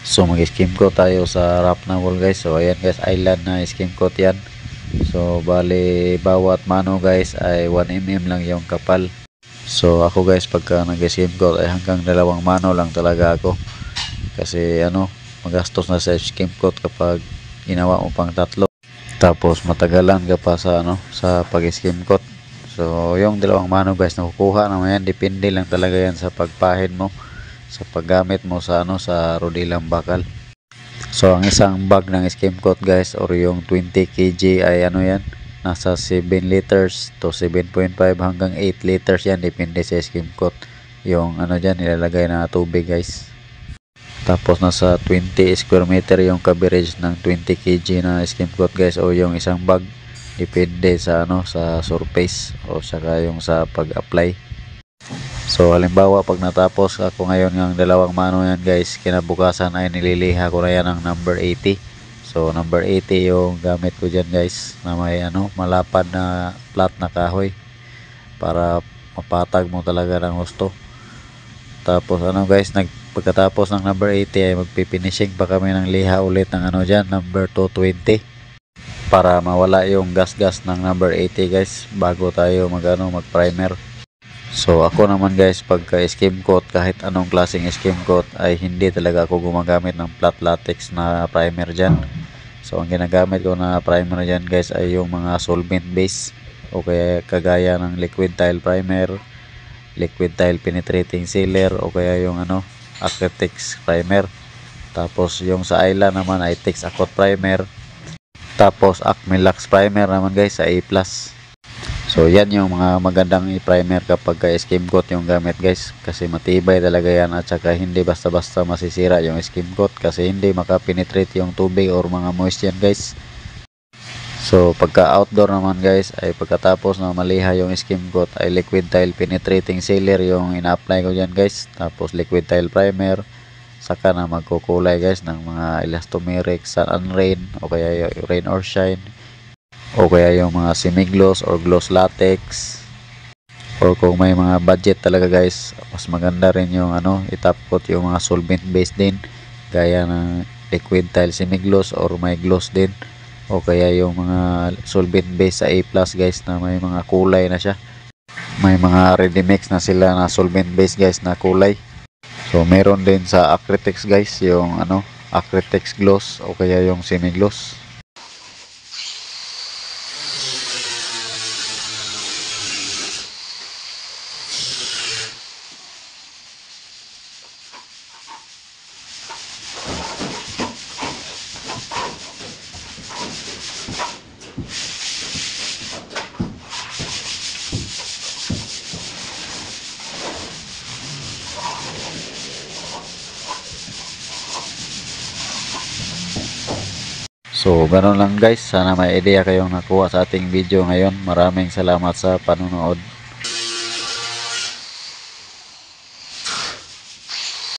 So mag-skim coat tayo sa wrap na wall guys. So ayan guys, island na skim coat yan. So bali bawat mano guys ay 1 mm lang yung kapal. So ako guys, pagka nag-skim coat ay hanggang 2 mano lang talaga ako. Kasi magastos na sa skim coat kapag ginawa mo pang 3. Tapos matagalan ka pa sa sa pag-skim coat. So yung 2 mano guys nakukuha naman yan, depende lang talaga yan sa pagpahid mo, sa paggamit mo sa sa rodilang bakal. So ang isang bag ng skim coat guys or yung 20 kg ay yan, nasa 7 liters to 7.5 hanggang 8 liters yan, depende sa skim coat. Yung dyan nilalagay na tubig guys. Tapos nasa 20 square meter yung coverage ng 20 kg na skim coat guys o yung isang bag, depende sa sa surface o saka yung sa pag-apply. So halimbawa pag natapos ako ngayon ng 2 mano yan guys, kinabukasan ay nililiha ko na yan ng number 80. So number 80 yung gamit ko dyan guys, na may malapad na flat na kahoy para mapatag mo talaga ng gusto. Tapos guys, pagkatapos ng number 80 ay magpifinishing pa kami ng liha ulit ng dyan, number 220, para mawala yung gas-gas ng number 80 guys bago tayo mag primer. So ako naman guys, pagka skim coat, kahit anong klaseng skim coat ay hindi talaga ako gumagamit ng flat latex na primer dyan. So ang ginagamit ko na primer dyan guys ay yung mga solvent base o kaya kagaya ng liquid tile primer, liquid tile penetrating sealer o kaya yung Acrytex primer. Tapos yung sa Island naman ay Texacoat primer. Tapos Acme Lux primer naman guys sa A+. So yan yung mga magandang i-primer kapag skim coat yung gamit guys, kasi matibay talaga yan at saka hindi basta-basta masisira yung skim coat kasi hindi makapenetrate yung tubig or mga moist yan guys. So pagka outdoor naman guys ay pagkatapos na maliha yung skim coat ay liquid tile penetrating sealer yung ina-apply ko dyan guys. Tapos liquid tile primer, saka na magkukulay guys ng mga elastomeric, sun and rain o kaya rain or shine o kaya yung mga semi-gloss or gloss latex. Or kung may mga budget talaga guys, mas maganda rin yung i-top coat yung mga solvent base din, gaya ng liquid tile semi-gloss or may gloss din, o kaya yung mga solvent base sa A+ guys na may mga kulay na siya. May mga ready mix na sila na solvent base guys na kulay. So meron din sa Acrytex guys yung Acrytex gloss o kaya yung semi-gloss. So ganoon lang guys, sana may idea kayong nakuha sa ating video ngayon. Maraming salamat sa panonood.